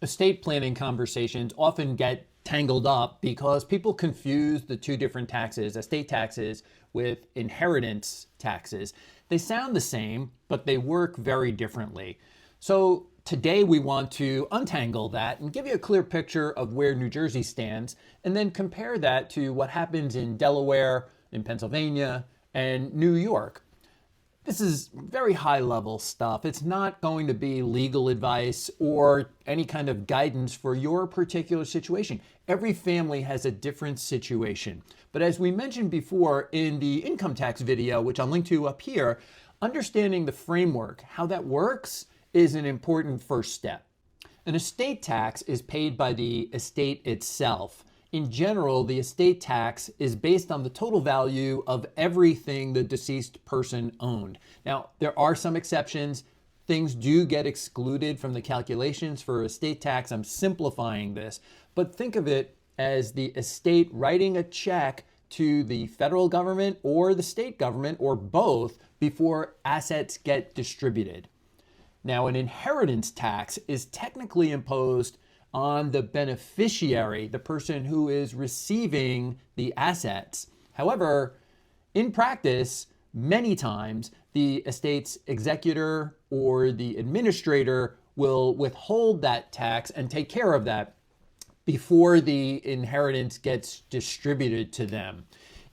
Estate planning conversations often get tangled up because people confuse the two different taxes, estate taxes with inheritance taxes. They sound the same, but they work very differently. So today we want to untangle that and give you a clear picture of where New Jersey stands, and then compare that to what happens in Delaware, in Pennsylvania, and New York. This is very high level stuff. It's not going to be legal advice or any kind of guidance for your particular situation. Every family has a different situation. But as we mentioned before in the income tax video, which I'll link to up here, understanding the framework, how that works, is an important first step. An estate tax is paid by the estate itself. In general, the estate tax is based on the total value of everything the deceased person owned. Now, there are some exceptions. Things do get excluded from the calculations for estate tax. I'm simplifying this, but think of it as the estate writing a check to the federal government or the state government or both before assets get distributed. Now, an inheritance tax is technically imposed on the beneficiary, the person who is receiving the assets. However, in practice, many times the estate's executor or the administrator will withhold that tax and take care of that before the inheritance gets distributed to them.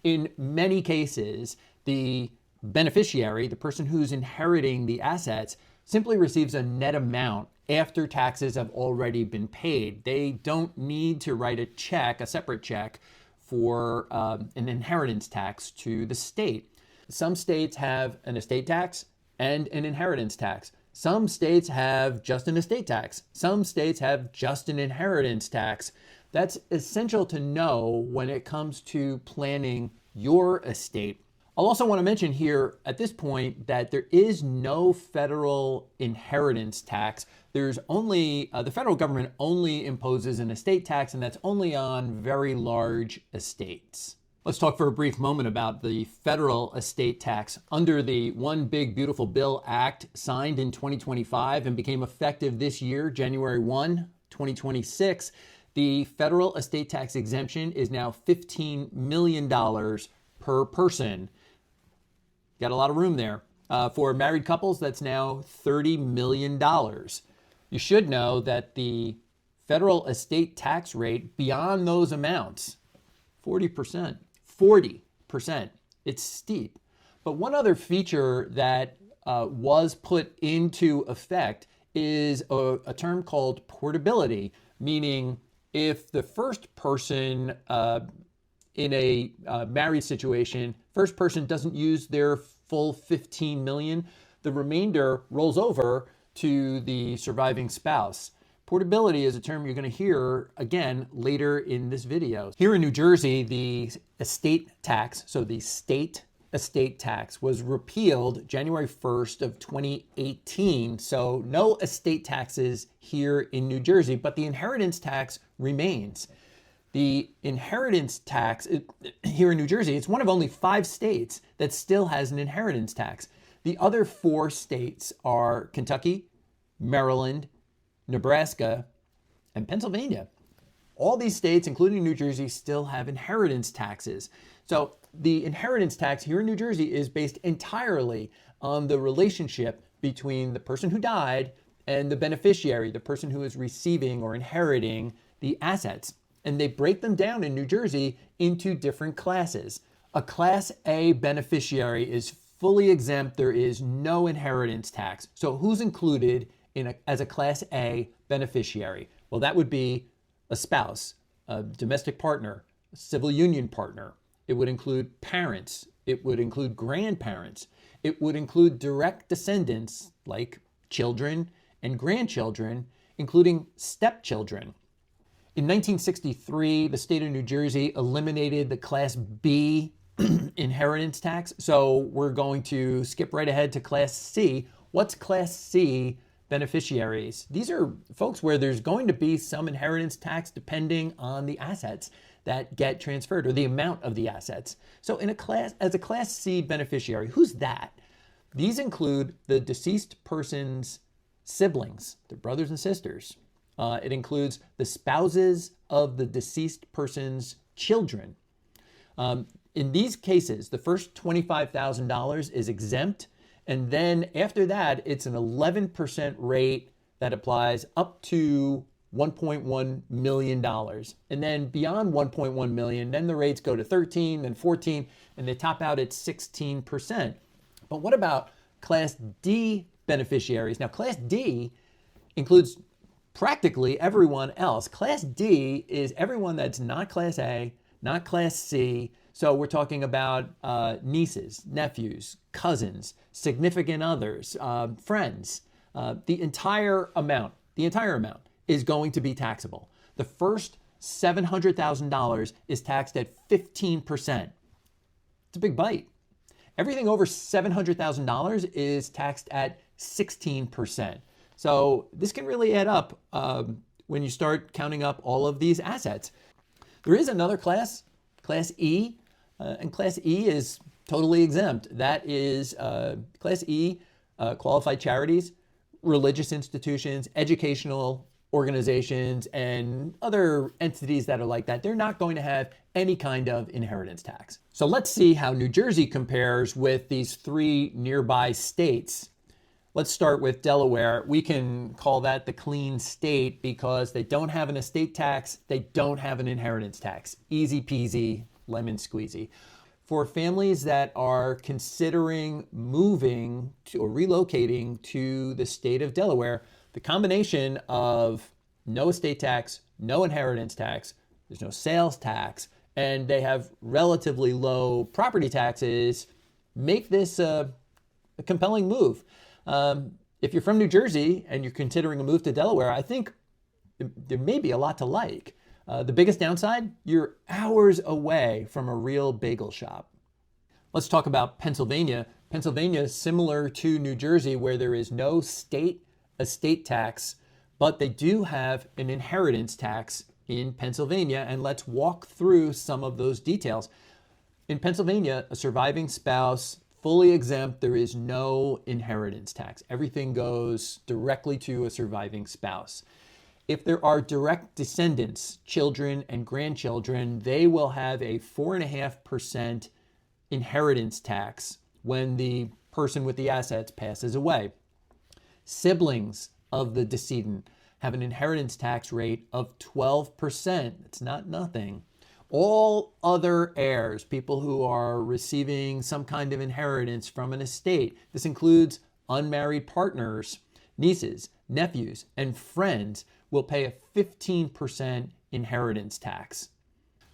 In many cases, the beneficiary, the person who's inheriting the assets, simply receives a net amount after taxes have already been paid. They don't need to write a check, a separate check, for an inheritance tax to the state. Some states have an estate tax and an inheritance tax. Some states have just an estate tax. Some states have just an inheritance tax. That's essential to know when it comes to planning your estate. I'll also want to mention here at this point that there is no federal inheritance tax. There's only, the federal government only imposes an estate tax, and that's only on very large estates. Let's talk for a brief moment about the federal estate tax. Under the One Big Beautiful Bill Act, signed in 2025 and became effective this year, January 1, 2026, the federal estate tax exemption is now $15 million per person. Got a lot of room there. For married couples, that's now $30 million. You should know that the federal estate tax rate beyond those amounts, 40%. 40%. It's steep. But one other feature that was put into effect is a term called portability, meaning if the first person in a married situation, first person doesn't use their full 15 million, the remainder rolls over to the surviving spouse. Portability is a term you're going to hear again later in this video. Here in New Jersey, the estate tax, so the state estate tax, was repealed January 1st of 2018. So no estate taxes here in New Jersey, but the inheritance tax remains. The inheritance tax here in New Jersey, it's one of only 5 states that still has an inheritance tax. The other 4 states are Kentucky, Maryland, Nebraska, and Pennsylvania. All these states, including New Jersey, still have inheritance taxes. So the inheritance tax here in New Jersey is based entirely on the relationship between the person who died and the beneficiary, the person who is receiving or inheriting the assets. And they break them down in New Jersey into different classes. A Class A beneficiary is fully exempt. There is no inheritance tax. So who's included as a Class A beneficiary? Well, that would be a spouse, a domestic partner, a civil union partner. It would include parents. It would include grandparents. It would include direct descendants like children and grandchildren, including stepchildren. In 1963, the state of New Jersey eliminated the Class B inheritance tax. So we're going to skip right ahead to Class C. What's Class C beneficiaries? These are folks where there's going to be some inheritance tax depending on the assets that get transferred or the amount of the assets. So as a Class C beneficiary, who's that? These include the deceased person's siblings, their brothers and sisters, It includes the spouses of the deceased person's children. In these cases, the first $25,000 is exempt. And then after that, it's an 11% rate that applies up to $1.1 million. And then beyond 1.1 million, then the rates go to 13, then 14, and they top out at 16%. But what about Class D beneficiaries? Now, Class D includes practically everyone else. Class D is everyone that's not Class A, not Class C. So we're talking about nieces, nephews, cousins, significant others, friends. The entire amount is going to be taxable. The first $700,000 is taxed at 15%. It's a big bite. Everything over $700,000 is taxed at 16%. So this can really add up when you start counting up all of these assets. There is another class, Class E, and Class E is totally exempt. That is Class E, qualified charities, religious institutions, educational organizations, and other entities that are like that. They're not going to have any kind of inheritance tax. So let's see how New Jersey compares with these three nearby states. Let's start with Delaware. We can call that the clean state because they don't have an estate tax, they don't have an inheritance tax. Easy peasy, lemon squeezy. For families that are considering moving to or relocating to the state of Delaware, the combination of no estate tax, no inheritance tax, there's no sales tax, and they have relatively low property taxes make this a compelling move. If you're from New Jersey and you're considering a move to Delaware, I think there may be a lot to like. The biggest downside, you're hours away from a real bagel shop. Let's talk about Pennsylvania. Pennsylvania is similar to New Jersey where there is no state estate tax, but they do have an inheritance tax in Pennsylvania, and let's walk through some of those details. In Pennsylvania, a surviving spouse, fully exempt, there is no inheritance tax. Everything goes directly to a surviving spouse. If there are direct descendants, children and grandchildren, they will have a 4.5% inheritance tax when the person with the assets passes away. Siblings of the decedent have an inheritance tax rate of 12%. It's not nothing. All other heirs, people who are receiving some kind of inheritance from an estate, this includes unmarried partners, nieces, nephews, and friends, will pay a 15% inheritance tax.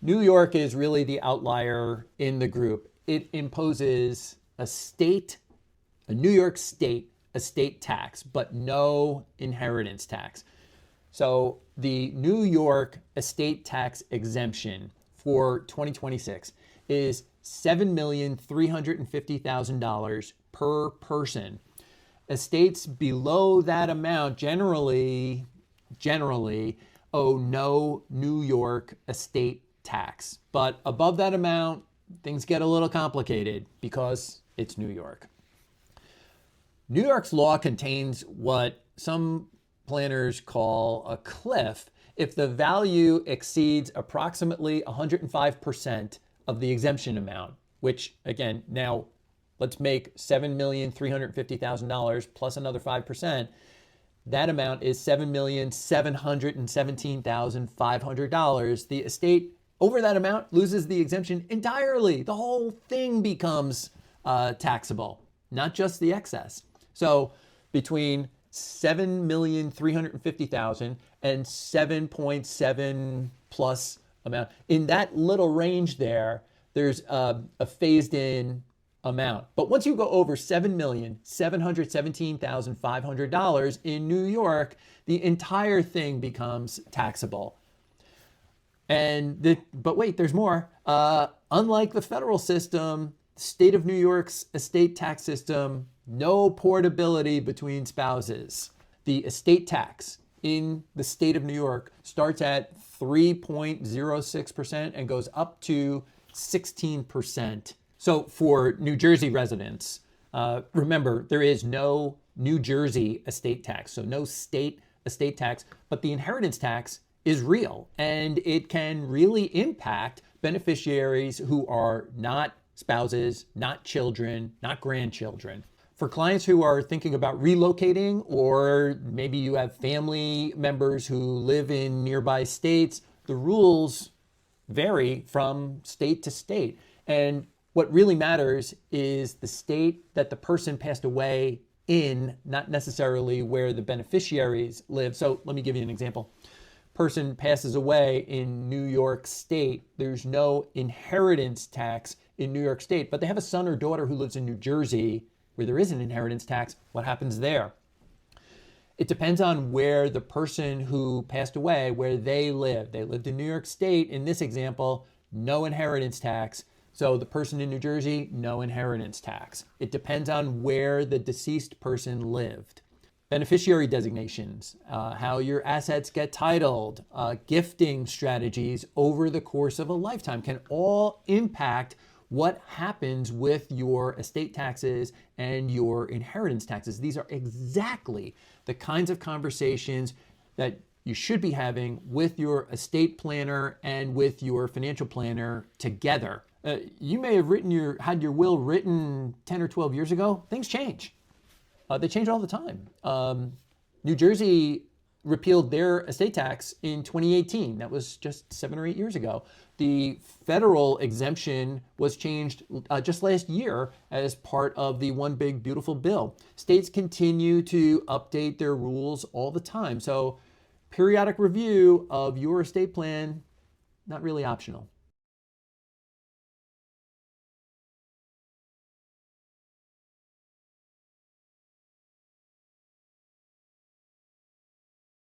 New York is really the outlier in the group. It imposes a New York state estate tax, but no inheritance tax. So the New York estate tax exemption for 2026 is $7,350,000 per person. Estates below that amount generally owe no New York estate tax. But above that amount, things get a little complicated because it's New York. New York's law contains what some planners call a cliff if the value exceeds approximately 105% of the exemption amount, which again, now let's make $7,350,000 plus another 5%. That amount is $7,717,500. The estate over that amount loses the exemption entirely. The whole thing becomes taxable, not just the excess. So between $7,350,000 and 7.7 plus amount, in that little range there's a phased in amount. But once you go over $7,717,500 in New York, the entire thing becomes taxable. But wait, there's more. Unlike the federal system, the state of New York's estate tax system, no portability between spouses. The estate tax in the state of New York starts at 3.06% and goes up to 16%. So for New Jersey residents, remember, there is no New Jersey estate tax. So no state estate tax, but the inheritance tax is real, and it can really impact beneficiaries who are not spouses, not children, not grandchildren. For clients who are thinking about relocating, or maybe you have family members who live in nearby states, the rules vary from state to state. And what really matters is the state that the person passed away in, not necessarily where the beneficiaries live. So let me give you an example. Person passes away in New York State. There's no inheritance tax in New York State, but they have a son or daughter who lives in New Jersey where there is an inheritance tax. What happens there? It depends on where the person who passed away, where they lived. They lived in New York State. In this example, no inheritance tax. So the person in New Jersey, no inheritance tax. It depends on where the deceased person lived. Beneficiary designations, how your assets get titled, gifting strategies over the course of a lifetime can all impact what happens with your estate taxes and your inheritance taxes. These are exactly the kinds of conversations that you should be having with your estate planner and with your financial planner together. You may have had your will written 10 or 12 years ago. Things change. They change all the time. New Jersey repealed their estate tax in 2018. That was just 7 or 8 years ago. The federal exemption was changed just last year as part of the One Big Beautiful Bill. States continue to update their rules all the time. So periodic review of your estate plan, not really optional.